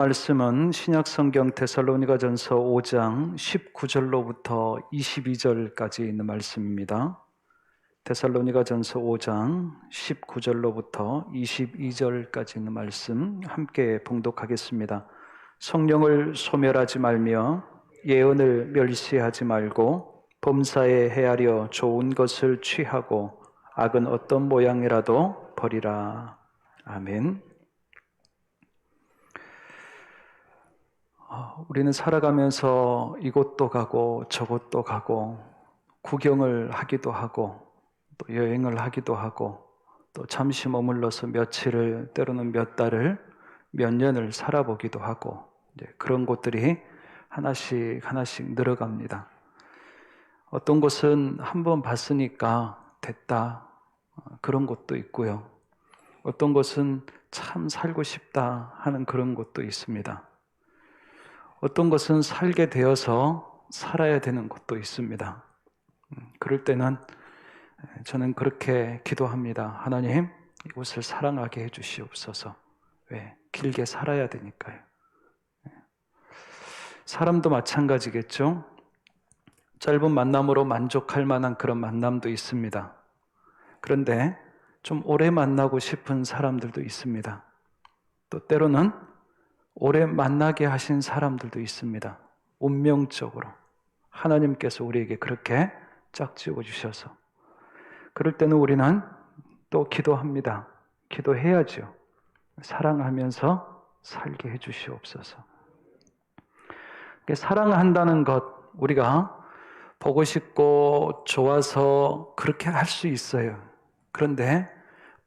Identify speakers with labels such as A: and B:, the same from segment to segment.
A: 말씀은 신약성경 데살로니가전서 5장 19절로부터 22절까지 있는 말씀입니다. 데살로니가전서 5장 19절로부터 22절까지 있는 말씀 함께 봉독하겠습니다. 성령을 소멸하지 말며 예언을 멸시하지 말고 범사에 헤아려 좋은 것을 취하고 악은 어떤 모양이라도 버리라. 아멘. 우리는 살아가면서 이곳도 가고 저곳도 가고 구경을 하기도 하고 또 여행을 하기도 하고 또 잠시 머물러서 며칠을 때로는 몇 달을 몇 년을 살아보기도 하고 그런 곳들이 하나씩 늘어갑니다. 어떤 곳은 한번 봤으니까 됐다 그런 곳도 있고요. 어떤 곳은 참 살고 싶다 하는 그런 곳도 있습니다. 어떤 것은 살게 되어서 살아야 되는 것도 있습니다. 그럴 때는 저는 그렇게 기도합니다. 하나님, 이곳을 사랑하게 해주시옵소서. 왜? 길게 살아야 되니까요. 사람도 마찬가지겠죠? 짧은 만남으로 만족할 만한 그런 만남도 있습니다. 그런데 좀 오래 만나고 싶은 사람들도 있습니다. 또 때로는 오래 만나게 하신 사람들도 있습니다. 운명적으로 하나님께서 우리에게 그렇게 짝지어 주셔서 그럴 때는 우리는 또 기도합니다. 기도해야죠. 사랑하면서 살게 해주시옵소서. 사랑한다는 것 우리가 보고 싶고 좋아서 그렇게 할 수 있어요. 그런데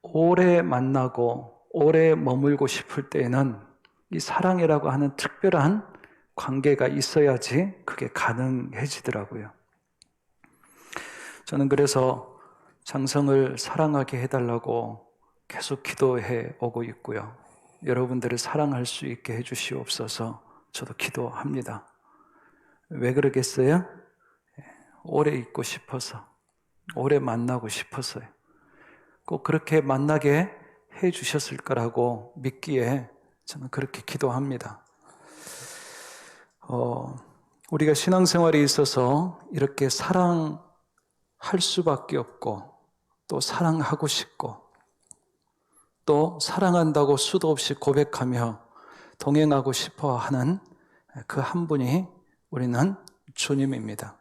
A: 오래 만나고 오래 머물고 싶을 때에는 이 사랑이라고 하는 특별한 관계가 있어야지 그게 가능해지더라고요. 저는 그래서 장성을 사랑하게 해달라고 계속 기도해 오고 있고요. 여러분들을 사랑할 수 있게 해주시옵소서. 저도 기도합니다. 왜 그러겠어요? 오래 있고 싶어서, 오래 만나고 싶어서요. 꼭 그렇게 만나게 해주셨을 거라고 믿기에 저는 그렇게 기도합니다. 우리가 신앙생활에 있어서 이렇게 사랑할 수밖에 없고 또 사랑하고 싶고 또 사랑한다고 수도 없이 고백하며 동행하고 싶어 하는 그 한 분이 우리는 주님입니다.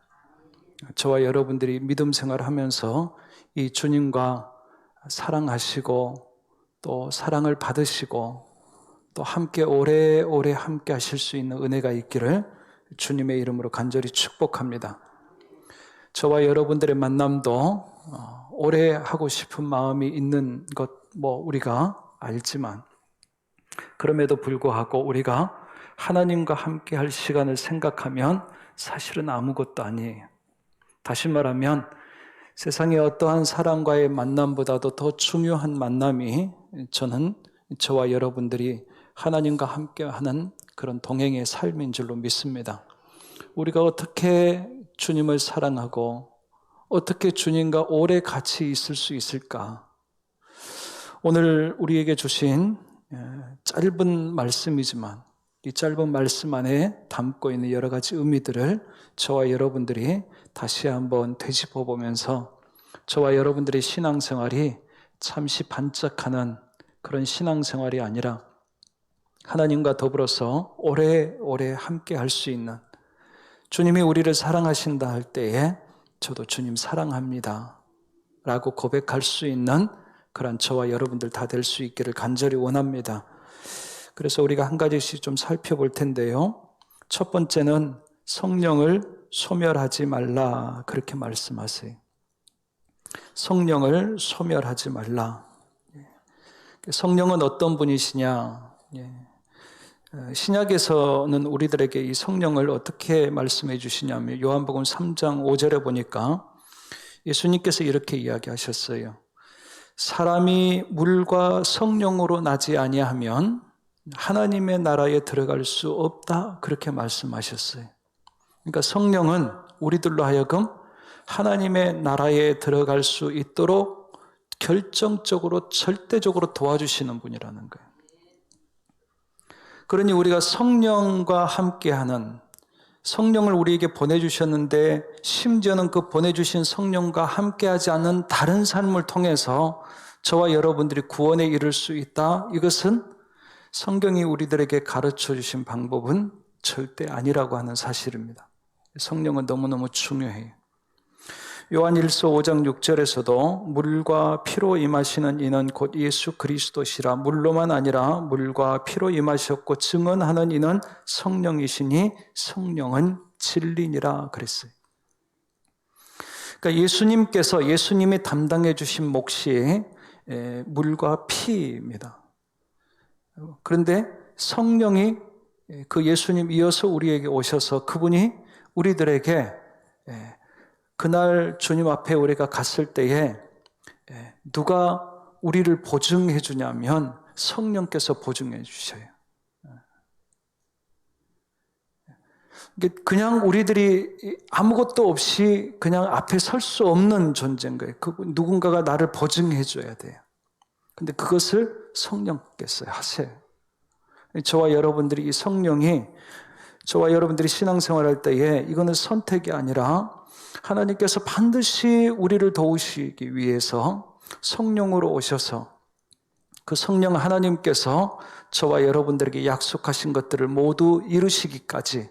A: 저와 여러분들이 믿음 생활하면서 이 주님과 사랑하시고 또 사랑을 받으시고 또 함께 오래오래 함께 하실 수 있는 은혜가 있기를 주님의 이름으로 간절히 축복합니다. 저와 여러분들의 만남도 오래 하고 싶은 마음이 있는 것 우리가 알지만 그럼에도 불구하고 우리가 하나님과 함께 할 시간을 생각하면 사실은 아무것도 아니에요. 다시 말하면 세상의 어떠한 사람과의 만남보다도 더 중요한 만남이 저는 저와 여러분들이 하나님과 함께하는 그런 동행의 삶인 줄로 믿습니다. 우리가 어떻게 주님을 사랑하고 어떻게 주님과 오래 같이 있을 수 있을까? 오늘 우리에게 주신 짧은 말씀이지만 이 짧은 말씀 안에 담고 있는 여러 가지 의미들을 저와 여러분들이 다시 한번 되짚어 보면서 저와 여러분들의 신앙생활이 잠시 반짝하는 그런 신앙생활이 아니라 하나님과 더불어서 오래오래 함께 할 수 있는 주님이 우리를 사랑하신다 할 때에 저도 주님 사랑합니다 라고 고백할 수 있는 그런 저와 여러분들 다 될 수 있기를 간절히 원합니다. 그래서 우리가 한 가지씩 좀 살펴볼 텐데요. 첫 번째는 성령을 소멸하지 말라 그렇게 말씀하세요. 성령을 소멸하지 말라. 성령은 어떤 분이시냐? 신약에서는 우리들에게 이 성령을 어떻게 말씀해 주시냐면 요한복음 3장 5절에 보니까 예수님께서 이렇게 이야기하셨어요. 사람이 물과 성령으로 나지 아니하면 하나님의 나라에 들어갈 수 없다 그렇게 말씀하셨어요. 그러니까 성령은 우리들로 하여금 하나님의 나라에 들어갈 수 있도록 결정적으로 절대적으로 도와주시는 분이라는 거예요. 그러니 우리가 성령과 함께하는, 성령을 우리에게 보내주셨는데 심지어는 그 보내주신 성령과 함께하지 않는 다른 삶을 통해서 저와 여러분들이 구원에 이를 수 있다. 이것은 성경이 우리들에게 가르쳐 주신 방법은 절대 아니라고 하는 사실입니다. 성령은 너무너무 중요해요. 요한일서 5장 6절에서도 물과 피로 임하시는 이는 곧 예수 그리스도시라. 물로만 아니라 물과 피로 임하셨고 증언하는 이는 성령이시니 성령은 진리니라 그랬어요. 그러니까 예수님이 담당해 주신 몫이 물과 피입니다. 그런데 성령이 그 예수님 이어서 우리에게 오셔서 그분이 우리들에게 그날 주님 앞에 우리가 갔을 때에 누가 우리를 보증해 주냐면 성령께서 보증해 주셔요. 그냥 우리들이 아무것도 없이 그냥 앞에 설 수 없는 존재인 거예요. 누군가가 나를 보증해 줘야 돼요. 근데 그것을 성령께서 하세요. 저와 여러분들이 이 성령이 저와 여러분들이 신앙생활할 때에 이거는 선택이 아니라 하나님께서 반드시 우리를 도우시기 위해서 성령으로 오셔서 그 성령 하나님께서 저와 여러분들에게 약속하신 것들을 모두 이루시기까지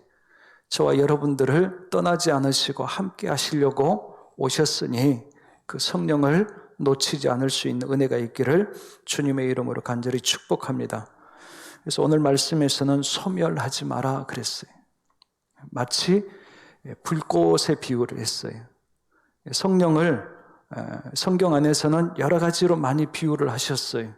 A: 저와 여러분들을 떠나지 않으시고 함께 하시려고 오셨으니 그 성령을 놓치지 않을 수 있는 은혜가 있기를 주님의 이름으로 간절히 축복합니다. 그래서 오늘 말씀에서는 소멸하지 마라 그랬어요. 마치 불꽃의 비유를 했어요. 성령을 성경 안에서는 여러 가지로 많이 비유를 하셨어요.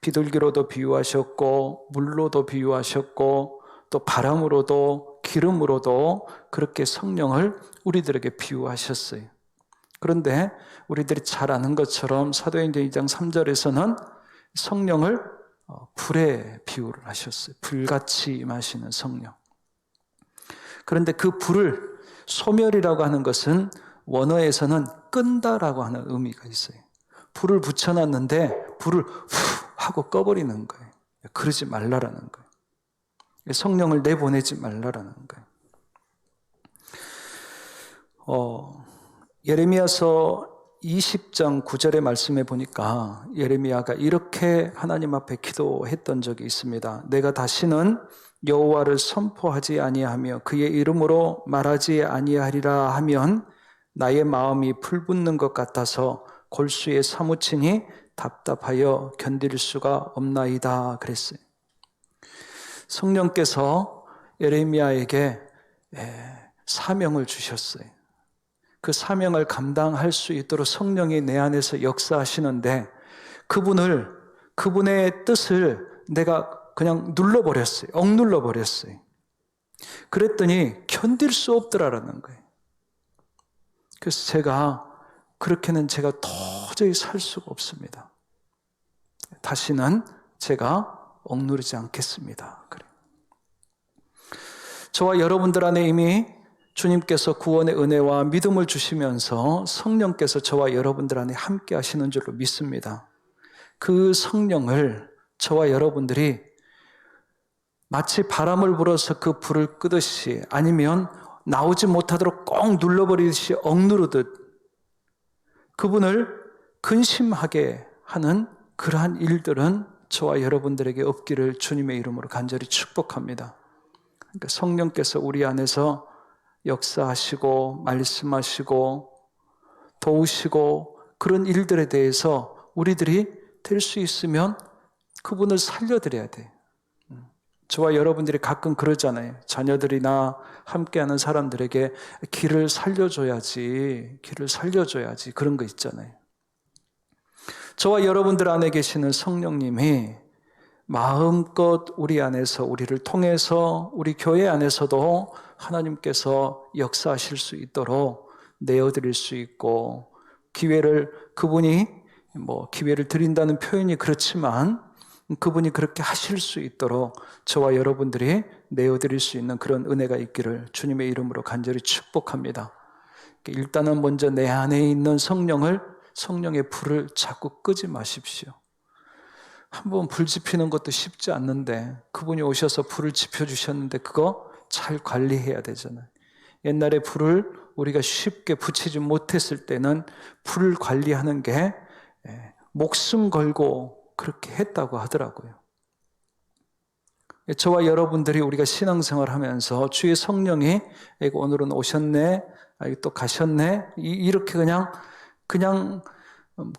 A: 비둘기로도 비유하셨고 물로도 비유하셨고 또 바람으로도 기름으로도 그렇게 성령을 우리들에게 비유하셨어요. 그런데 우리들이 잘 아는 것처럼 사도행전 2장 3절에서는 성령을 불에 비유를 하셨어요. 불같이 임하시는 성령. 그런데 그 불을 소멸이라고 하는 것은 원어에서는 끈다라고 하는 의미가 있어요. 불을 붙여놨는데 불을 후 하고 꺼버리는 거예요. 그러지 말라라는 거예요. 성령을 내보내지 말라라는 거예요. 예레미야서 20장 9절의 말씀에 보니까 예레미야가 이렇게 하나님 앞에 기도했던 적이 있습니다. 내가 다시는 여호와를 선포하지 아니하며 그의 이름으로 말하지 아니하리라 하면 나의 마음이 불붙는 것 같아서 골수에 사무치니 답답하여 견딜 수가 없나이다 그랬어요. 성령께서 예레미야에게 사명을 주셨어요. 그 사명을 감당할 수 있도록 성령이 내 안에서 역사하시는데 그분의 뜻을 내가 그냥 눌러버렸어요. 억눌러버렸어요. 그랬더니 견딜 수 없더라라는 거예요. 그래서 그렇게는 제가 도저히 살 수가 없습니다. 다시는 제가 억누르지 않겠습니다. 그래요. 저와 여러분들 안에 이미 주님께서 구원의 은혜와 믿음을 주시면서 성령께서 저와 여러분들 안에 함께 하시는 줄로 믿습니다. 그 성령을 저와 여러분들이 마치 바람을 불어서 그 불을 끄듯이 아니면 나오지 못하도록 꼭 눌러버리듯이 억누르듯 그분을 근심하게 하는 그러한 일들은 저와 여러분들에게 없기를 주님의 이름으로 간절히 축복합니다. 그러니까 성령께서 우리 안에서 역사하시고 말씀하시고 도우시고 그런 일들에 대해서 우리들이 될 수 있으면 그분을 살려드려야 돼요. 저와 여러분들이 가끔 그러잖아요. 자녀들이나 함께하는 사람들에게 길을 살려줘야지 그런 거 있잖아요. 저와 여러분들 안에 계시는 성령님이 마음껏 우리 안에서 우리를 통해서 우리 교회 안에서도 하나님께서 역사하실 수 있도록 내어드릴 수 있고 그분이 기회를 드린다는 표현이 그렇지만 그분이 그렇게 하실 수 있도록 저와 여러분들이 내어드릴 수 있는 그런 은혜가 있기를 주님의 이름으로 간절히 축복합니다. 일단은 먼저 내 안에 있는 성령의 불을 자꾸 끄지 마십시오. 한번 불 지피는 것도 쉽지 않는데 그분이 오셔서 불을 지펴주셨는데 그거 잘 관리해야 되잖아요. 옛날에 불을 우리가 쉽게 붙이지 못했을 때는 불을 관리하는 게 목숨 걸고 그렇게 했다고 하더라고요. 저와 여러분들이 우리가 신앙생활 하면서 주의 성령이 오늘은 오셨네, 또 가셨네, 이렇게 그냥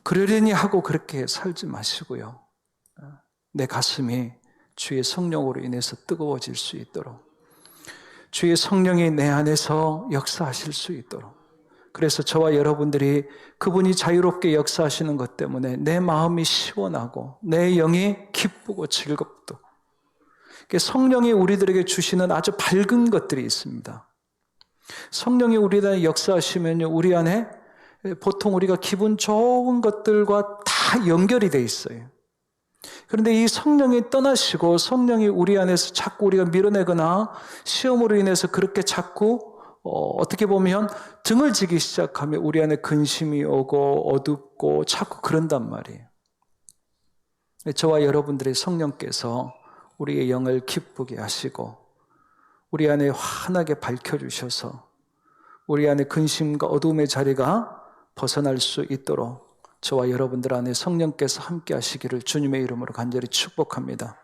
A: 그러려니 하고 그렇게 살지 마시고요. 내 가슴이 주의 성령으로 인해서 뜨거워질 수 있도록, 주의 성령이 내 안에서 역사하실 수 있도록, 그래서 저와 여러분들이 그분이 자유롭게 역사하시는 것 때문에 내 마음이 시원하고 내 영이 기쁘고 즐겁고, 성령이 우리들에게 주시는 아주 밝은 것들이 있습니다. 성령이 우리들에게 역사하시면 우리 안에 보통 우리가 기분 좋은 것들과 다 연결이 돼 있어요. 그런데 이 성령이 떠나시고 성령이 우리 안에서 자꾸 우리가 밀어내거나 시험으로 인해서 그렇게 자꾸 어떻게 보면 등을 지기 시작하면 우리 안에 근심이 오고 어둡고 자꾸 그런단 말이에요. 저와 여러분들의 성령께서 우리의 영을 기쁘게 하시고 우리 안에 환하게 밝혀주셔서 우리 안에 근심과 어두움의 자리가 벗어날 수 있도록 저와 여러분들 안에 성령께서 함께 하시기를 주님의 이름으로 간절히 축복합니다.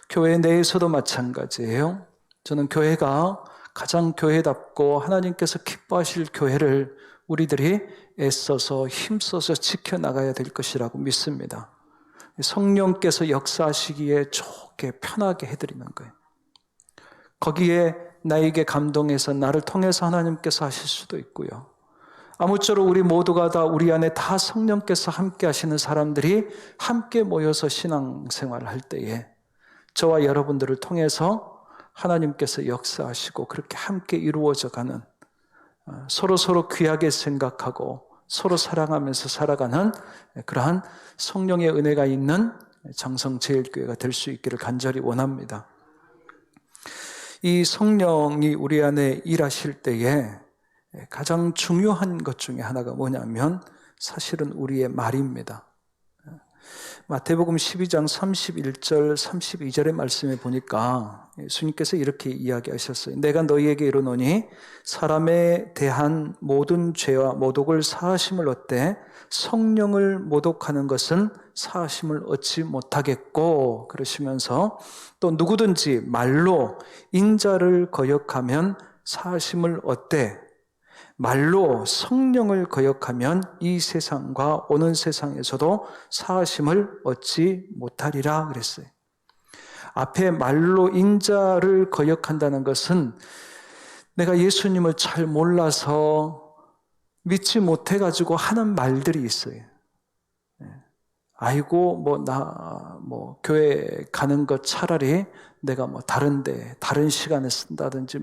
A: 교회 내에서도 마찬가지예요. 저는 교회가 가장 교회답고 하나님께서 기뻐하실 교회를 우리들이 애써서 힘써서 지켜나가야 될 것이라고 믿습니다. 성령께서 역사하시기에 좋게 편하게 해드리는 거예요. 거기에 나에게 감동해서 나를 통해서 하나님께서 하실 수도 있고요. 아무쪼록 우리 모두가 다 우리 안에 다 성령께서 함께 하시는 사람들이 함께 모여서 신앙생활을 할 때에 저와 여러분들을 통해서 하나님께서 역사하시고 그렇게 함께 이루어져 가는, 서로 귀하게 생각하고 서로 사랑하면서 살아가는 그러한 성령의 은혜가 있는 장성제일교회가 될 수 있기를 간절히 원합니다. 이 성령이 우리 안에 일하실 때에 가장 중요한 것 중에 하나가 뭐냐면 사실은 우리의 말입니다. 마태복음 12장 31절 32절의 말씀에 보니까 예수님께서 이렇게 이야기하셨어요. 내가 너희에게 이르노니 사람에 대한 모든 죄와 모독을 사하심을 얻되 성령을 모독하는 것은 사하심을 얻지 못하겠고, 그러시면서 또 누구든지 말로 인자를 거역하면 사하심을 얻되 말로 성령을 거역하면 이 세상과 오는 세상에서도 사하심을 얻지 못하리라 그랬어요. 앞에 말로 인자를 거역한다는 것은 내가 예수님을 잘 몰라서 믿지 못해가지고 하는 말들이 있어요. 아이고, 교회 가는 것 차라리 내가 다른데, 다른 시간에 쓴다든지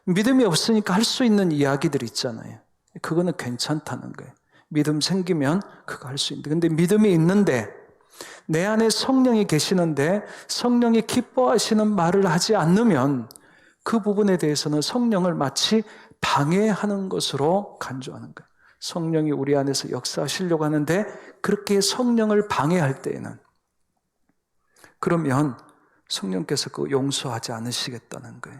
A: 믿음이 없으니까 할 수 있는 이야기들 있잖아요. 그거는 괜찮다는 거예요. 믿음 생기면 그거 할 수 있는데, 근데 믿음이 있는데 내 안에 성령이 계시는데 성령이 기뻐하시는 말을 하지 않으면 그 부분에 대해서는 성령을 마치 방해하는 것으로 간주하는 거예요. 성령이 우리 안에서 역사하시려고 하는데 그렇게 성령을 방해할 때에는, 그러면 성령께서 그거 용서하지 않으시겠다는 거예요.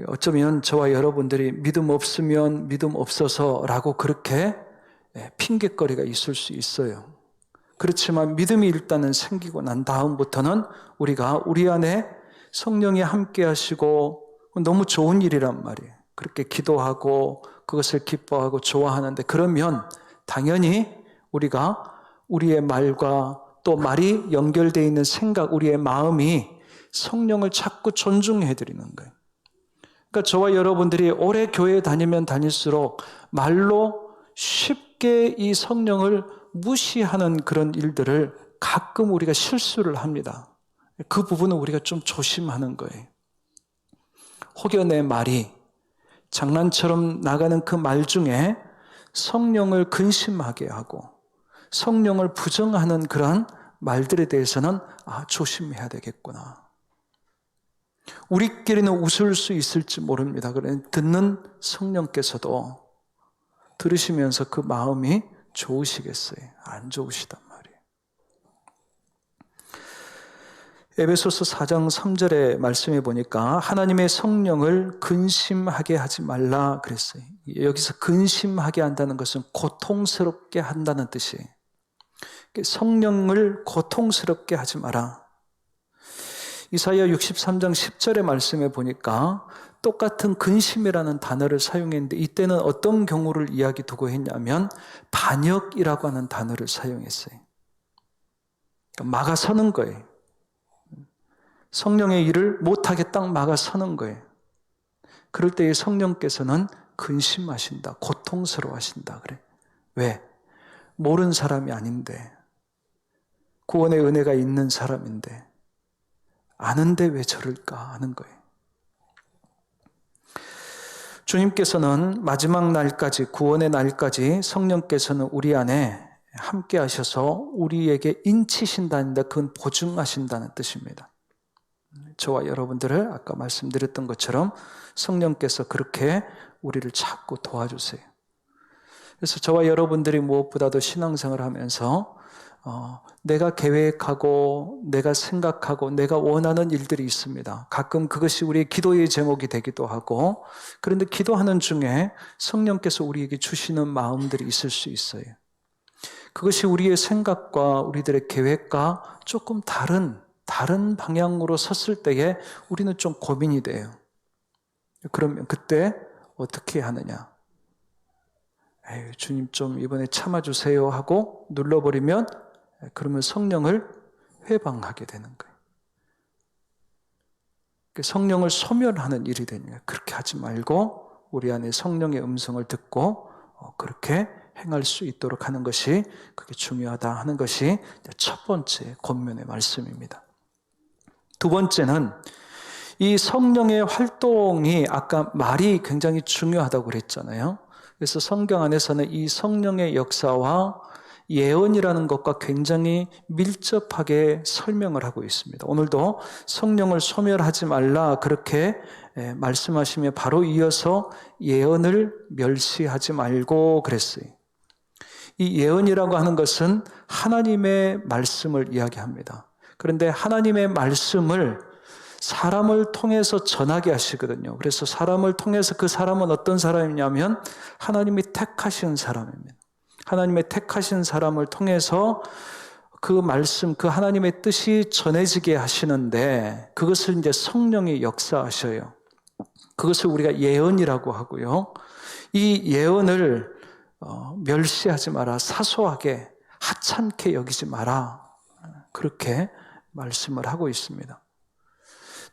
A: 어쩌면 저와 여러분들이 믿음 없으면 믿음 없어서라고 그렇게 핑계거리가 있을 수 있어요. 그렇지만 믿음이 일단은 생기고 난 다음부터는 우리가 우리 안에 성령이 함께 하시고 너무 좋은 일이란 말이에요. 그렇게 기도하고 그것을 기뻐하고 좋아하는데, 그러면 당연히 우리가 우리의 말과 또 말이 연결되어 있는 생각, 우리의 마음이 성령을 자꾸 존중해 드리는 거예요. 그러니까 저와 여러분들이 오래 교회에 다니면 다닐수록 말로 쉽게 이 성령을 무시하는 그런 일들을 가끔 우리가 실수를 합니다. 그 부분은 우리가 좀 조심하는 거예요. 혹여 내 말이 장난처럼 나가는 그 말 중에 성령을 근심하게 하고 성령을 부정하는 그런 말들에 대해서는 조심해야 되겠구나. 우리끼리는 웃을 수 있을지 모릅니다. 그런데 듣는 성령께서도 들으시면서 그 마음이 좋으시겠어요? 안 좋으시단 말이에요. 에베소서 4장 3절의 말씀에 보니까 하나님의 성령을 근심하게 하지 말라 그랬어요. 여기서 근심하게 한다는 것은 고통스럽게 한다는 뜻이에요. 성령을 고통스럽게 하지 마라. 이사야 63장 10절의 말씀에 보니까 똑같은 근심이라는 단어를 사용했는데 이때는 어떤 경우를 이야기 두고 했냐면 반역이라고 하는 단어를 사용했어요. 막아서는 거예요. 성령의 일을 못하게 딱 막아서는 거예요. 그럴 때에 성령께서는 근심하신다, 고통스러워하신다 그래. 왜? 모르는 사람이 아닌데, 구원의 은혜가 있는 사람인데 아는데 왜 저럴까 하는 거예요. 주님께서는 마지막 날까지, 구원의 날까지 성령께서는 우리 안에 함께 하셔서 우리에게 인치신다는 데 그건 보증하신다는 뜻입니다. 저와 여러분들을 아까 말씀드렸던 것처럼 성령께서 그렇게 우리를 자꾸 도와주세요. 그래서 저와 여러분들이 무엇보다도 신앙생활을 하면서 내가 계획하고 내가 생각하고 내가 원하는 일들이 있습니다. 가끔 그것이 우리의 기도의 제목이 되기도 하고, 그런데 기도하는 중에 성령께서 우리에게 주시는 마음들이 있을 수 있어요. 그것이 우리의 생각과 우리들의 계획과 조금 다른 방향으로 섰을 때에 우리는 좀 고민이 돼요. 그러면 그때 어떻게 하느냐? 에이, 주님 좀 이번에 참아주세요 하고 눌러버리면 그러면 성령을 회방하게 되는 거예요. 성령을 소멸하는 일이 되는 거예요. 그렇게 하지 말고 우리 안에 성령의 음성을 듣고 그렇게 행할 수 있도록 하는 것이 그게 중요하다 하는 것이 첫 번째 권면의 말씀입니다. 두 번째는 이 성령의 활동이 아까 말이 굉장히 중요하다고 그랬잖아요. 그래서 성경 안에서는 이 성령의 역사와 예언이라는 것과 굉장히 밀접하게 설명을 하고 있습니다. 오늘도 성령을 소멸하지 말라 그렇게 말씀하시며 바로 이어서 예언을 멸시하지 말고 그랬어요. 이 예언이라고 하는 것은 하나님의 말씀을 이야기합니다. 그런데 하나님의 말씀을 사람을 통해서 전하게 하시거든요. 그래서 사람을 통해서 그 사람은 어떤 사람이냐면 하나님이 택하신 사람입니다. 하나님의 택하신 사람을 통해서 그 말씀, 그 하나님의 뜻이 전해지게 하시는데 그것을 이제 성령이 역사하셔요. 그것을 우리가 예언이라고 하고요. 이 예언을 멸시하지 마라, 사소하게 하찮게 여기지 마라, 그렇게 말씀을 하고 있습니다.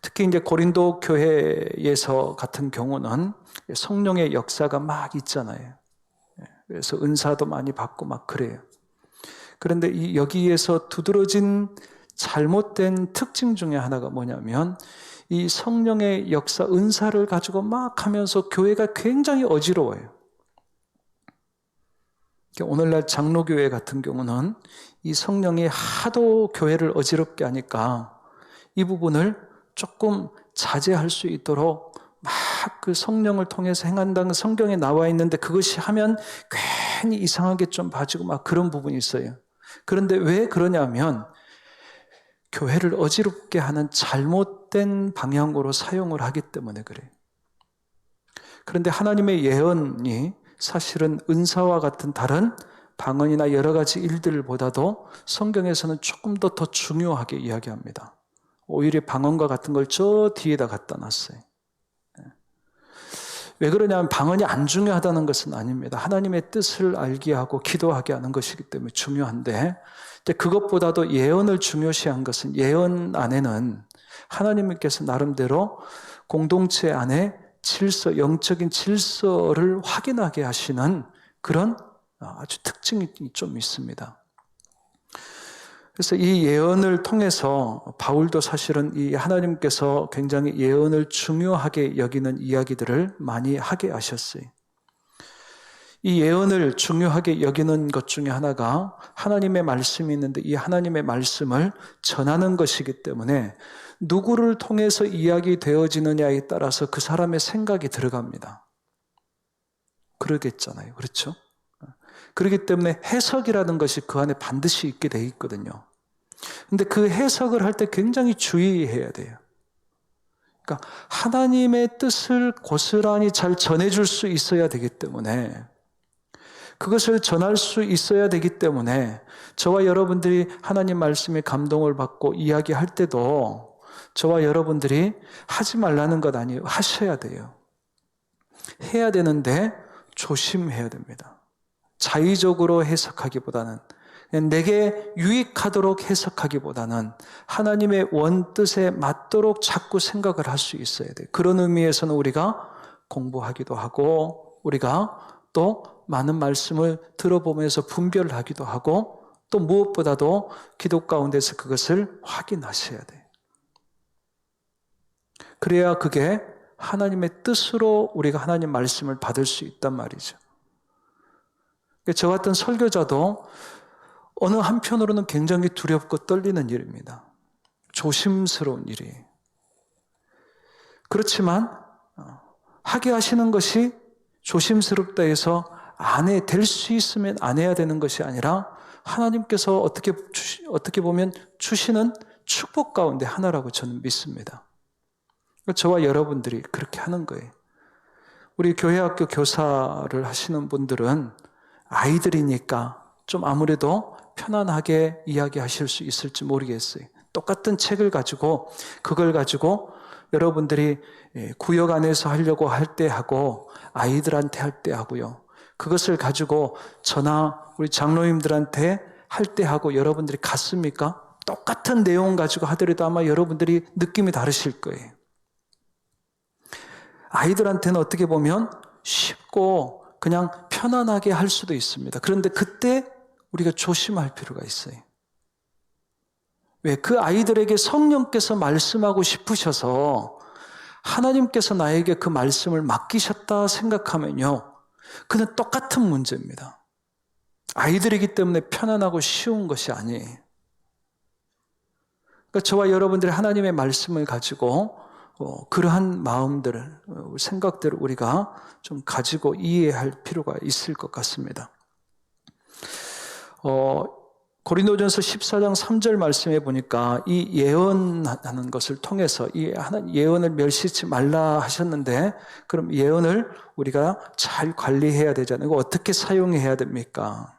A: 특히 이제 고린도 교회에서 같은 경우는 성령의 역사가 막 있잖아요. 그래서 은사도 많이 받고 막 그래요. 그런데 여기에서 두드러진 잘못된 특징 중에 하나가 뭐냐면 이 성령의 역사, 은사를 가지고 막 하면서 교회가 굉장히 어지러워요. 오늘날 장로교회 같은 경우는 이 성령이 하도 교회를 어지럽게 하니까 이 부분을 조금 자제할 수 있도록 막 그 성령을 통해서 행한다는 성경에 나와 있는데 그것이 하면 괜히 이상하게 좀 봐지고 막 그런 부분이 있어요. 그런데 왜 그러냐면 교회를 어지럽게 하는 잘못된 방향으로 사용을 하기 때문에 그래요. 그런데 하나님의 예언이 사실은 은사와 같은 다른 방언이나 여러 가지 일들보다도 성경에서는 조금 더 중요하게 이야기합니다. 오히려 방언과 같은 걸 저 뒤에다 갖다 놨어요. 왜 그러냐면 방언이 안 중요하다는 것은 아닙니다. 하나님의 뜻을 알게 하고 기도하게 하는 것이기 때문에 중요한데 그것보다도 예언을 중요시한 것은 예언 안에는 하나님께서 나름대로 공동체 안에 질서, 영적인 질서를 확인하게 하시는 그런 아주 특징이 좀 있습니다. 그래서 이 예언을 통해서 바울도 사실은 이 하나님께서 굉장히 예언을 중요하게 여기는 이야기들을 많이 하게 하셨어요. 이 예언을 중요하게 여기는 것 중에 하나가 하나님의 말씀이 있는데 이 하나님의 말씀을 전하는 것이기 때문에 누구를 통해서 이야기되어지느냐에 따라서 그 사람의 생각이 들어갑니다. 그러겠잖아요. 그렇죠? 그렇기 때문에 해석이라는 것이 그 안에 반드시 있게 돼 있거든요. 근데 그 해석을 할 때 굉장히 주의해야 돼요. 그러니까 하나님의 뜻을 고스란히 잘 전해줄 수 있어야 되기 때문에, 그것을 전할 수 있어야 되기 때문에 저와 여러분들이 하나님 말씀에 감동을 받고 이야기할 때도 저와 여러분들이 하지 말라는 것 아니에요. 하셔야 돼요. 해야 되는데 조심해야 됩니다. 자의적으로 해석하기보다는, 내게 유익하도록 해석하기보다는 하나님의 원뜻에 맞도록 자꾸 생각을 할 수 있어야 돼요. 그런 의미에서는 우리가 공부하기도 하고, 우리가 또 많은 말씀을 들어보면서 분별하기도 하고, 또 무엇보다도 기도 가운데서 그것을 확인하셔야 돼요. 그래야 그게 하나님의 뜻으로 우리가 하나님 말씀을 받을 수 있단 말이죠. 저 같은 설교자도 어느 한편으로는 굉장히 두렵고 떨리는 일입니다. 조심스러운 일이에요. 그렇지만 하게 하시는 것이 조심스럽다 해서 안 해, 될 수 있으면 안 해야 되는 것이 아니라 하나님께서 어떻게 보면 주시는 축복 가운데 하나라고 저는 믿습니다. 저와 여러분들이 그렇게 하는 거예요. 우리 교회학교 교사를 하시는 분들은 아이들이니까 좀 아무래도 편안하게 이야기하실 수 있을지 모르겠어요. 똑같은 책을 가지고 그걸 가지고 여러분들이 구역 안에서 하려고 할 때 하고 아이들한테 할 때 하고요. 그것을 가지고 저나 우리 장로님들한테 할 때 하고 여러분들이 같습니까? 똑같은 내용 가지고 하더라도 아마 여러분들이 느낌이 다르실 거예요. 아이들한테는 어떻게 보면 쉽고 그냥 편안하게 할 수도 있습니다. 그런데 그때 우리가 조심할 필요가 있어요. 왜? 그 아이들에게 성령께서 말씀하고 싶으셔서 하나님께서 나에게 그 말씀을 맡기셨다 생각하면요, 그는 똑같은 문제입니다. 아이들이기 때문에 편안하고 쉬운 것이 아니에요. 그러니까 저와 여러분들이 하나님의 말씀을 가지고 그러한 마음들을, 생각들을 우리가 좀 가지고 이해할 필요가 있을 것 같습니다. 고린도전서 14장 3절 말씀에 보니까 이 예언하는 것을 통해서 이 예언을 멸시치 말라 하셨는데, 그럼 예언을 우리가 잘 관리해야 되잖아요. 이거 어떻게 사용해야 됩니까?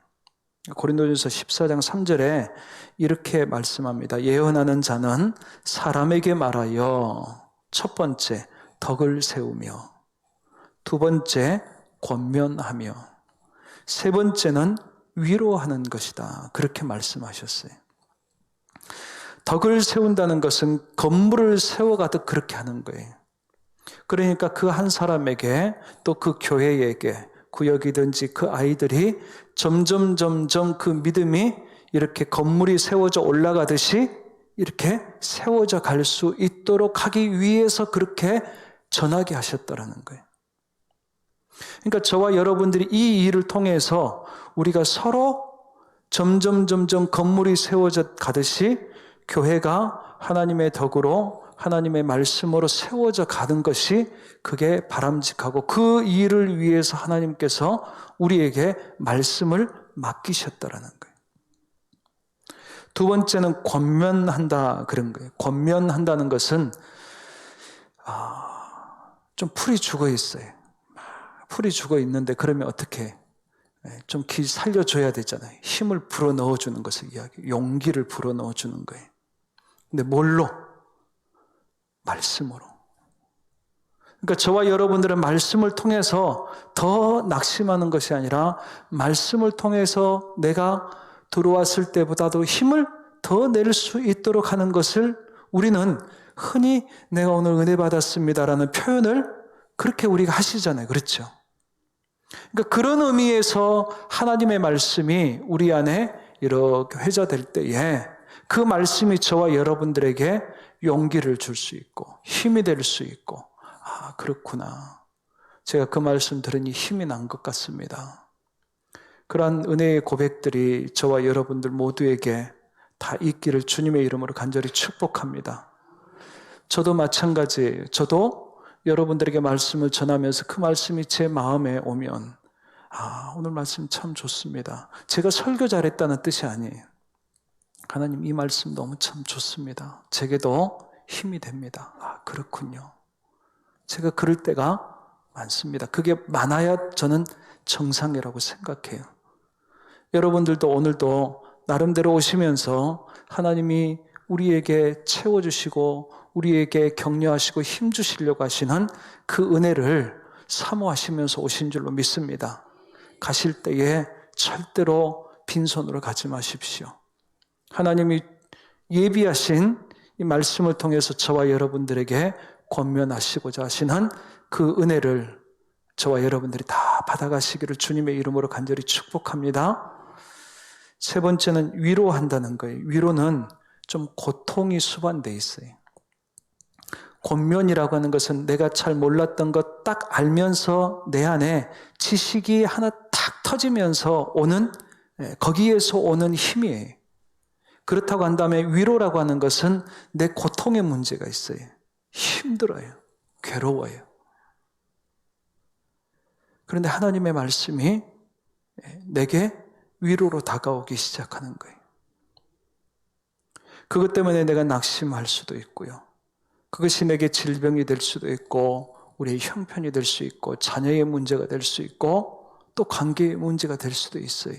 A: 고린도전서 14장 3절에 이렇게 말씀합니다. 예언하는 자는 사람에게 말하여 첫 번째 덕을 세우며, 두 번째 권면하며, 세 번째는 위로하는 것이다. 그렇게 말씀하셨어요. 덕을 세운다는 것은 건물을 세워가듯 그렇게 하는 거예요. 그러니까 그 한 사람에게 또 그 교회에게 구역이든지 그 아이들이 점점 그 믿음이 이렇게 건물이 세워져 올라가듯이 이렇게 세워져 갈 수 있도록 하기 위해서 그렇게 전하게 하셨다라는 거예요. 그러니까 저와 여러분들이 이 일을 통해서 우리가 서로 점점 건물이 세워져 가듯이 교회가 하나님의 덕으로 하나님의 말씀으로 세워져 가는 것이 그게 바람직하고, 그 일을 위해서 하나님께서 우리에게 말씀을 맡기셨다라는 거예요. 두 번째는 권면한다, 그런 거예요. 권면한다는 것은 좀 풀이 죽어 있어요. 풀이 죽어 있는데 그러면 어떻게 좀 살려줘야 되잖아요. 힘을 불어 넣어주는 것을 이야기해요. 용기를 불어 넣어주는 거예요. 근데 뭘로? 말씀으로. 그러니까 저와 여러분들은 말씀을 통해서 더 낙심하는 것이 아니라 말씀을 통해서 내가 들어왔을 때보다도 힘을 더 낼 수 있도록 하는 것을 우리는 흔히 내가 오늘 은혜 받았습니다라는 표현을 그렇게 우리가 하시잖아요. 그렇죠? 그러니까 그런 의미에서 하나님의 말씀이 우리 안에 이렇게 회자될 때에 그 말씀이 저와 여러분들에게 용기를 줄 수 있고 힘이 될 수 있고, 그렇구나, 제가 그 말씀 들으니 힘이 난 것 같습니다. 그러한 은혜의 고백들이 저와 여러분들 모두에게 다 있기를 주님의 이름으로 간절히 축복합니다. 저도 마찬가지예요. 저도 여러분들에게 말씀을 전하면서 그 말씀이 제 마음에 오면 오늘 말씀 참 좋습니다. 제가 설교 잘했다는 뜻이 아니에요. 하나님, 이 말씀 너무 참 좋습니다. 제게도 힘이 됩니다. 아, 그렇군요. 제가 그럴 때가 많습니다. 그게 많아야 저는 정상이라고 생각해요. 여러분들도 오늘도 나름대로 오시면서 하나님이 우리에게 채워주시고 우리에게 격려하시고 힘주시려고 하시는 그 은혜를 사모하시면서 오신 줄로 믿습니다. 가실 때에 절대로 빈손으로 가지 마십시오. 하나님이 예비하신 이 말씀을 통해서 저와 여러분들에게 권면하시고자 하시는 그 은혜를 저와 여러분들이 다 받아가시기를 주님의 이름으로 간절히 축복합니다. 세 번째는 위로한다는 거예요. 위로는 좀 고통이 수반되어 있어요. 권면이라고 하는 것은 내가 잘 몰랐던 것 딱 알면서 내 안에 지식이 하나 탁 터지면서 오는, 거기에서 오는 힘이에요. 그렇다고 한다면 위로라고 하는 것은 내 고통의 문제가 있어요. 힘들어요. 괴로워요. 그런데 하나님의 말씀이 내게 위로로 다가오기 시작하는 거예요. 그것 때문에 내가 낙심할 수도 있고요. 그것이 내게 질병이 될 수도 있고 우리의 형편이 될 수 있고 자녀의 문제가 될 수 있고 또 관계의 문제가 될 수도 있어요.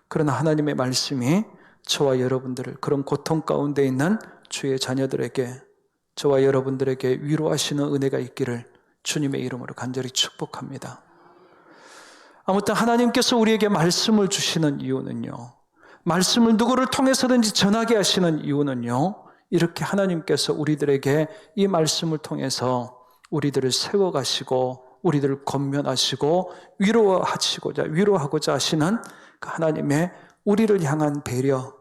A: 그러나 하나님의 말씀이 저와 여러분들을 그런 고통 가운데 있는 주의 자녀들에게 저와 여러분들에게 위로하시는 은혜가 있기를 주님의 이름으로 간절히 축복합니다. 아무튼 하나님께서 우리에게 말씀을 주시는 이유는요, 말씀을 누구를 통해서든지 전하게 하시는 이유는요, 이렇게 하나님께서 우리들에게 이 말씀을 통해서 우리들을 세워가시고 우리들을 권면하시고 위로하고자 하시는 그 하나님의 우리를 향한 배려,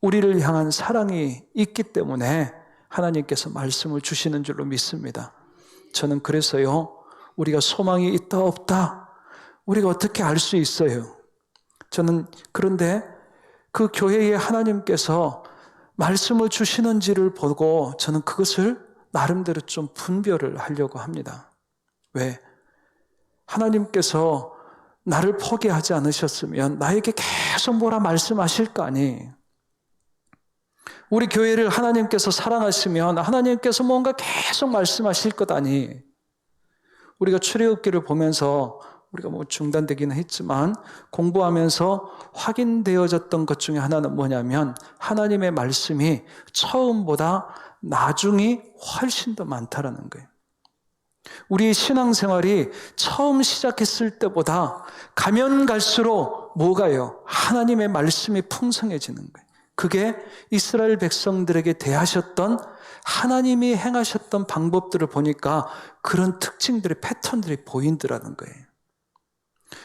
A: 우리를 향한 사랑이 있기 때문에 하나님께서 말씀을 주시는 줄로 믿습니다. 저는 그래서요, 우리가 소망이 있다 없다 우리가 어떻게 알 수 있어요? 저는 그런데 그 교회에 하나님께서 말씀을 주시는지를 보고 저는 그것을 나름대로 좀 분별을 하려고 합니다. 왜? 하나님께서 나를 포기하지 않으셨으면 나에게 계속 뭐라 말씀하실 거 아니에요. 우리 교회를 하나님께서 사랑하시면 하나님께서 뭔가 계속 말씀하실 것 아니에요. 우리가 출애굽기를 보면서 우리가 중단되기는 했지만 공부하면서 확인되어졌던 것 중에 하나는 뭐냐면 하나님의 말씀이 처음보다 나중이 훨씬 더 많다라는 거예요. 우리의 신앙생활이 처음 시작했을 때보다 가면 갈수록 뭐가요? 하나님의 말씀이 풍성해지는 거예요. 그게 이스라엘 백성들에게 대하셨던 하나님이 행하셨던 방법들을 보니까 그런 특징들의 패턴들이 보인다는 거예요.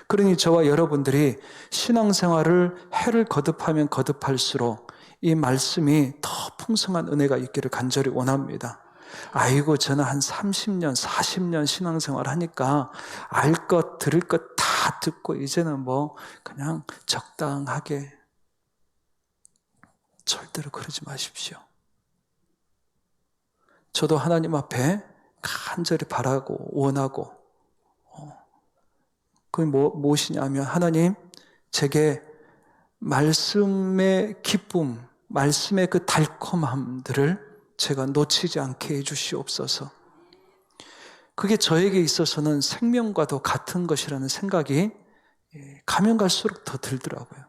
A: 그러니 저와 여러분들이 신앙생활을 해를 거듭하면 거듭할수록 이 말씀이 더 풍성한 은혜가 있기를 간절히 원합니다. 아이고, 저는 한 30년, 40년 신앙생활 하니까 알 것, 들을 것 다 듣고 이제는 그냥 적당하게. 절대로 그러지 마십시오. 저도 하나님 앞에 간절히 바라고 원하고 그게 무엇이냐면 하나님, 제게 말씀의 기쁨, 말씀의 그 달콤함들을 제가 놓치지 않게 해주시옵소서. 그게 저에게 있어서는 생명과도 같은 것이라는 생각이 가면 갈수록 더 들더라고요.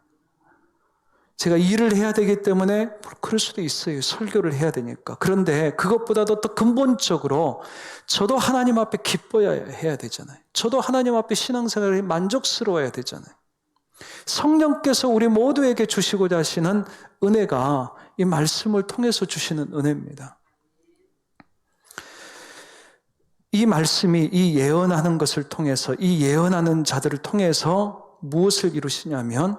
A: 제가 일을 해야 되기 때문에 그럴 수도 있어요. 설교를 해야 되니까. 그런데 그것보다도 더 근본적으로 저도 하나님 앞에 기뻐야 해야 되잖아요. 저도 하나님 앞에 신앙생활이 만족스러워야 되잖아요. 성령께서 우리 모두에게 주시고자 하시는 은혜가 이 말씀을 통해서 주시는 은혜입니다. 이 말씀이 이 예언하는 것을 통해서, 이 예언하는 자들을 통해서 무엇을 이루시냐면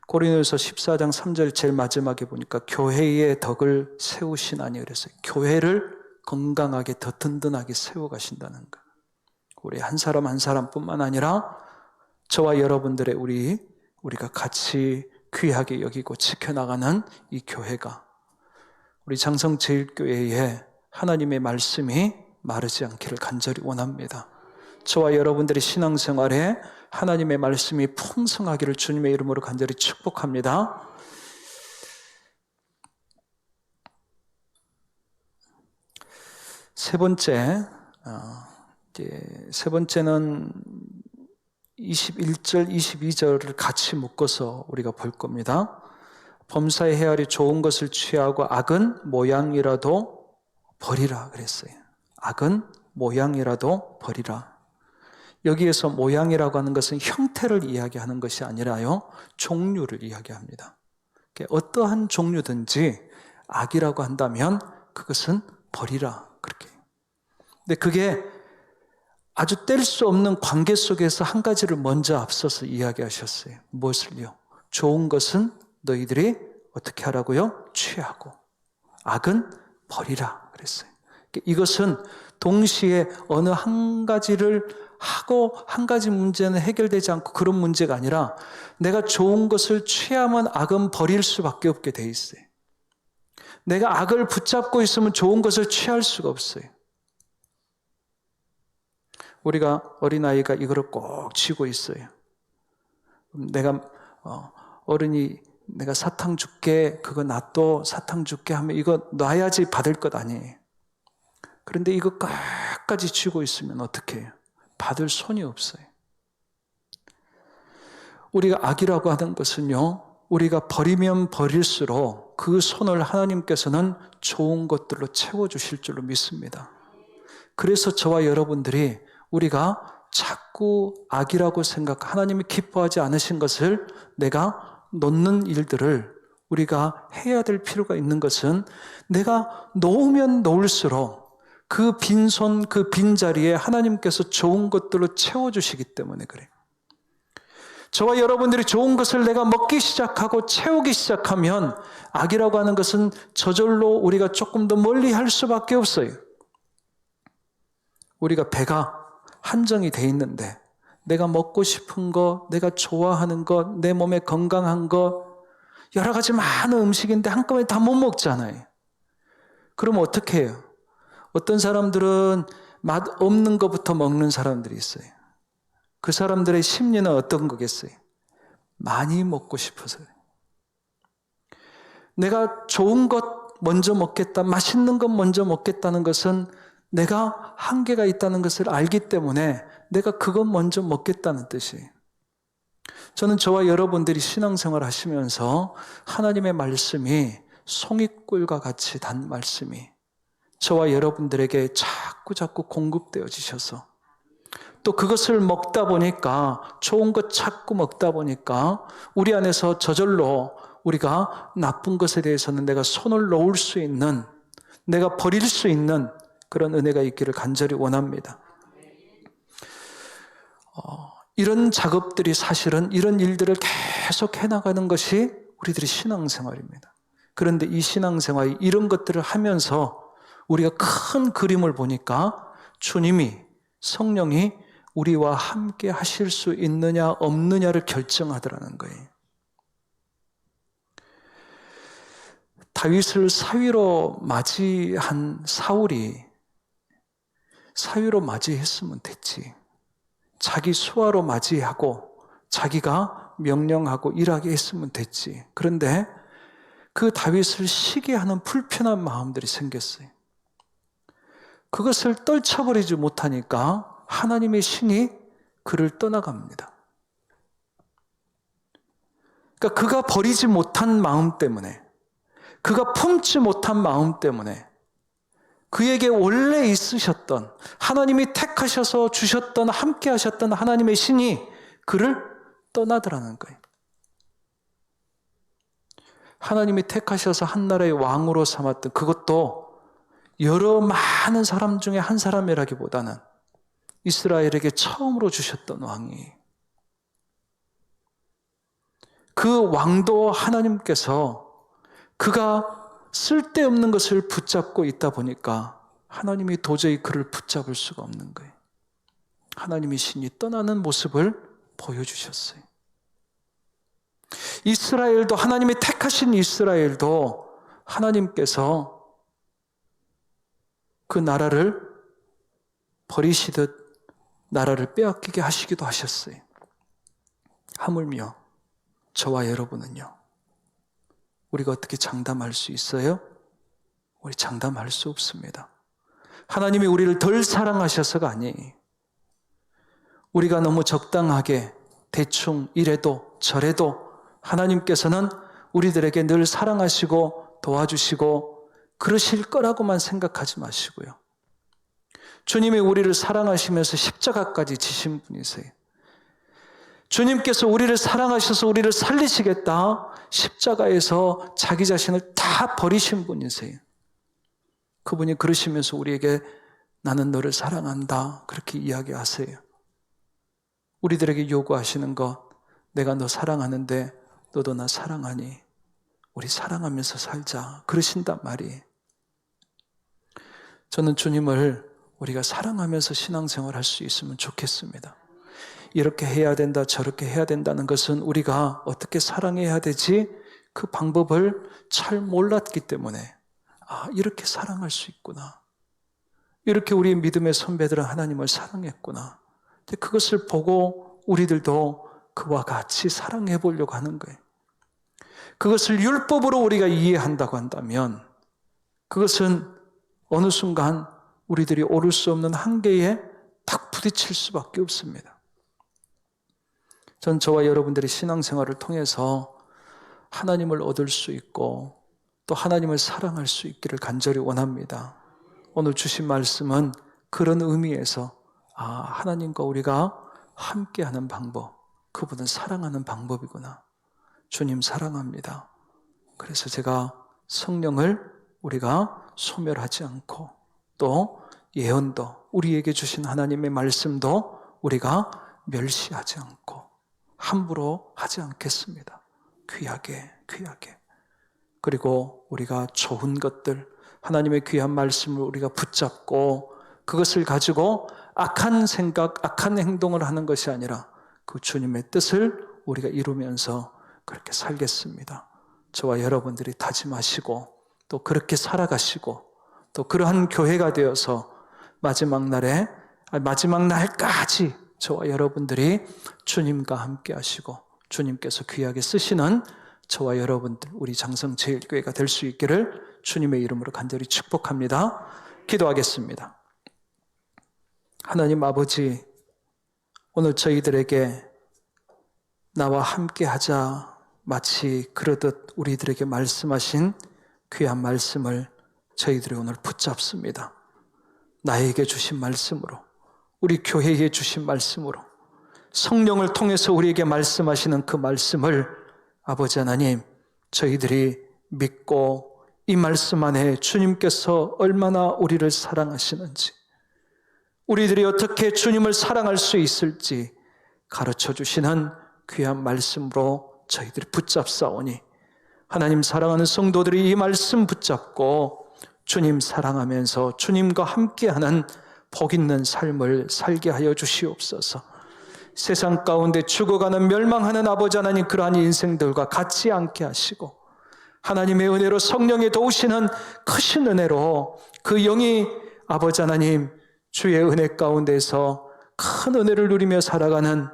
A: 고린도서 14장 3절 제일 마지막에 보니까 교회의 덕을 세우시나니 그랬어요. 교회를 건강하게 더 든든하게 세워가신다는 것. 우리 한 사람 한 사람뿐만 아니라 저와 여러분들의 우리가 같이 귀하게 여기고 지켜나가는 이 교회가 우리 장성제일교회에 하나님의 말씀이 마르지 않기를 간절히 원합니다. 저와 여러분들의 신앙생활에 하나님의 말씀이 풍성하기를 주님의 이름으로 간절히 축복합니다. 세 번째, 세 번째는 21절, 22절을 같이 묶어서 우리가 볼 겁니다. 범사에 헤아리 좋은 것을 취하고 악은 모양이라도 버리라 그랬어요. 악은 모양이라도 버리라. 여기에서 모양이라고 하는 것은 형태를 이야기하는 것이 아니라요, 종류를 이야기합니다. 어떠한 종류든지 악이라고 한다면 그것은 버리라. 그렇게. 근데 그게 아주 뗄 수 없는 관계 속에서 한 가지를 먼저 앞서서 이야기하셨어요. 무엇을요? 좋은 것은 너희들이 어떻게 하라고요? 취하고 악은 버리라 그랬어요. 이것은 동시에 어느 한 가지를 하고 한 가지 문제는 해결되지 않고 그런 문제가 아니라 내가 좋은 것을 취하면 악은 버릴 수밖에 없게 돼 있어요. 내가 악을 붙잡고 있으면 좋은 것을 취할 수가 없어요. 우리가 어린아이가 이거를 꼭 쥐고 있어요. 내가 어른이 내가 사탕 줄게, 그거 놔둬, 사탕 줄게 하면 이거 놔야지 받을 것 아니에요. 그런데 이거 끝까지 쥐고 있으면 어떻게 해요? 받을 손이 없어요. 우리가 악이라고 하는 것은요, 우리가 버리면 버릴수록 그 손을 하나님께서는 좋은 것들로 채워주실 줄로 믿습니다. 그래서 저와 여러분들이 우리가 자꾸 악이라고 하나님이 기뻐하지 않으신 것을 내가 놓는 일들을 우리가 해야 될 필요가 있는 것은 내가 놓으면 놓을수록 그 빈손, 그 빈자리에 하나님께서 좋은 것들로 채워주시기 때문에 그래요. 저와 여러분들이 좋은 것을 내가 먹기 시작하고 채우기 시작하면 악이라고 하는 것은 저절로 우리가 조금 더 멀리 할 수밖에 없어요. 우리가 배가 한정이 돼 있는데 내가 먹고 싶은 거, 내가 좋아하는 것, 내 몸에 건강한 것, 여러 가지 많은 음식인데 한꺼번에 다 못 먹잖아요. 그러면 어떻게 해요? 어떤 사람들은 맛 없는 것부터 먹는 사람들이 있어요. 그 사람들의 심리는 어떤 거겠어요? 많이 먹고 싶어서요. 내가 좋은 것 먼저 먹겠다, 맛있는 것 먼저 먹겠다는 것은 내가 한계가 있다는 것을 알기 때문에 내가 그것 먼저 먹겠다는 뜻이에요. 저는 저와 여러분들이 신앙생활 하시면서 하나님의 말씀이 송이꿀과 같이 단 말씀이 저와 여러분들에게 자꾸 공급되어지셔서 또 그것을 먹다 보니까 좋은 것 찾고 먹다 보니까 우리 안에서 저절로 우리가 나쁜 것에 대해서는 내가 손을 놓을 수 있는, 내가 버릴 수 있는 그런 은혜가 있기를 간절히 원합니다. 이런 작업들이 사실은 이런 일들을 계속 해나가는 것이 우리들의 신앙생활입니다. 그런데 이 신앙생활이 이런 것들을 하면서 우리가 큰 그림을 보니까 주님이, 성령이 우리와 함께 하실 수 있느냐 없느냐를 결정하더라는 거예요. 다윗을 사위로 맞이한 사울이 사위로 맞이했으면 됐지. 자기 수하로 맞이하고 자기가 명령하고 일하게 했으면 됐지. 그런데 그 다윗을 시기하는 불편한 마음들이 생겼어요. 그것을 떨쳐버리지 못하니까 하나님의 신이 그를 떠나갑니다. 그러니까 그가 버리지 못한 마음 때문에, 그가 품지 못한 마음 때문에 그에게 원래 있으셨던, 하나님이 택하셔서 주셨던, 함께 하셨던 하나님의 신이 그를 떠나더라는 거예요. 하나님이 택하셔서 한 나라의 왕으로 삼았던, 그것도 여러 많은 사람 중에 한 사람이라기보다는 이스라엘에게 처음으로 주셨던 왕이, 그 왕도 하나님께서 그가 쓸데없는 것을 붙잡고 있다 보니까 하나님이 도저히 그를 붙잡을 수가 없는 거예요. 하나님의 신이 떠나는 모습을 보여주셨어요. 이스라엘도, 하나님이 택하신 이스라엘도 하나님께서 그 나라를 버리시듯 나라를 빼앗기게 하시기도 하셨어요. 하물며 저와 여러분은요, 우리가 어떻게 장담할 수 있어요? 우리 장담할 수 없습니다. 하나님이 우리를 덜 사랑하셔서가 아니에요. 우리가 너무 적당하게 대충 이래도 저래도 하나님께서는 우리들에게 늘 사랑하시고 도와주시고 그러실 거라고만 생각하지 마시고요. 주님이 우리를 사랑하시면서 십자가까지 지신 분이세요. 주님께서 우리를 사랑하셔서 우리를 살리시겠다. 십자가에서 자기 자신을 다 버리신 분이세요. 그분이 그러시면서 우리에게 나는 너를 사랑한다. 그렇게 이야기하세요. 우리들에게 요구하시는 것, 내가 너 사랑하는데 너도 나 사랑하니 우리 사랑하면서 살자. 그러신단 말이에요. 저는 주님을 우리가 사랑하면서 신앙생활 할 수 있으면 좋겠습니다. 이렇게 해야 된다, 저렇게 해야 된다는 것은 우리가 어떻게 사랑해야 되지? 그 방법을 잘 몰랐기 때문에 이렇게 사랑할 수 있구나. 이렇게 우리 믿음의 선배들은 하나님을 사랑했구나. 그것을 보고 우리들도 그와 같이 사랑해 보려고 하는 거예요. 그것을 율법으로 우리가 이해한다고 한다면 그것은 어느 순간 우리들이 오를 수 없는 한계에 딱 부딪힐 수밖에 없습니다. 전 저와 여러분들의 신앙생활을 통해서 하나님을 얻을 수 있고 또 하나님을 사랑할 수 있기를 간절히 원합니다. 오늘 주신 말씀은 그런 의미에서 하나님과 우리가 함께하는 방법, 그분은 사랑하는 방법이구나. 주님 사랑합니다. 그래서 제가 성령을 우리가 소멸하지 않고 또 예언도 우리에게 주신 하나님의 말씀도 우리가 멸시하지 않고 함부로 하지 않겠습니다. 귀하게. 그리고 우리가 좋은 것들, 하나님의 귀한 말씀을 우리가 붙잡고 그것을 가지고 악한 생각, 악한 행동을 하는 것이 아니라 그 주님의 뜻을 우리가 이루면서 그렇게 살겠습니다. 저와 여러분들이 다짐하시고 또 그렇게 살아가시고 또 그러한 교회가 되어서 마지막 날까지 저와 여러분들이 주님과 함께 하시고 주님께서 귀하게 쓰시는 저와 여러분들, 우리 장성제일교회가 될 수 있기를 주님의 이름으로 간절히 축복합니다. 기도하겠습니다. 하나님 아버지, 오늘 저희들에게 나와 함께 하자 마치 그러듯 우리들에게 말씀하신 귀한 말씀을 저희들이 오늘 붙잡습니다. 나에게 주신 말씀으로, 우리 교회에 주신 말씀으로, 성령을 통해서 우리에게 말씀하시는 그 말씀을 아버지 하나님, 저희들이 믿고 이 말씀 안에 주님께서 얼마나 우리를 사랑하시는지, 우리들이 어떻게 주님을 사랑할 수 있을지 가르쳐 주시는 귀한 말씀으로 저희들이 붙잡사오니 하나님 사랑하는 성도들이 이 말씀 붙잡고 주님 사랑하면서 주님과 함께하는 복 있는 삶을 살게 하여 주시옵소서. 세상 가운데 죽어가는 멸망하는 아버지 하나님, 그러한 인생들과 같지 않게 하시고 하나님의 은혜로 성령의 도우시는 크신 은혜로 그 영이 아버지 하나님 주의 은혜 가운데서 큰 은혜를 누리며 살아가는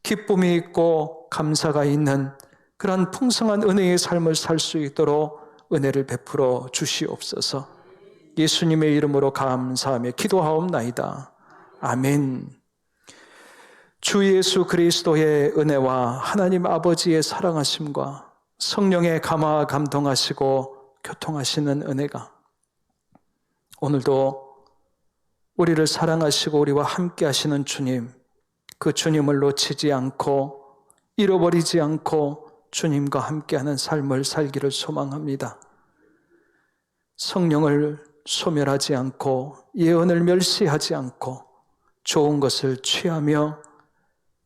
A: 기쁨이 있고 감사가 있는 그러한 풍성한 은혜의 삶을 살 수 있도록 은혜를 베풀어 주시옵소서. 예수님의 이름으로 감사하며 기도하옵나이다. 아멘. 주 예수 그리스도의 은혜와 하나님 아버지의 사랑하심과 성령의 감화 감동하시고 교통하시는 은혜가 오늘도 우리를 사랑하시고 우리와 함께 하시는 주님, 그 주님을 놓치지 않고 잃어버리지 않고 주님과 함께하는 삶을 살기를 소망합니다. 성령을 소멸하지 않고 예언을 멸시하지 않고 좋은 것을 취하며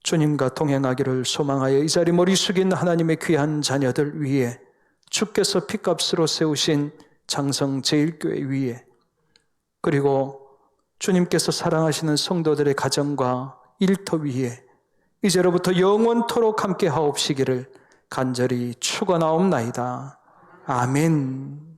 A: 주님과 동행하기를 소망하여 이 자리 머리 숙인 하나님의 귀한 자녀들 위에 주께서 핏값으로 세우신 장성제일교회 위에 그리고 주님께서 사랑하시는 성도들의 가정과 일터 위에 이제로부터 영원토록 함께 하옵시기를 간절히 축원하옵나이다. 아멘.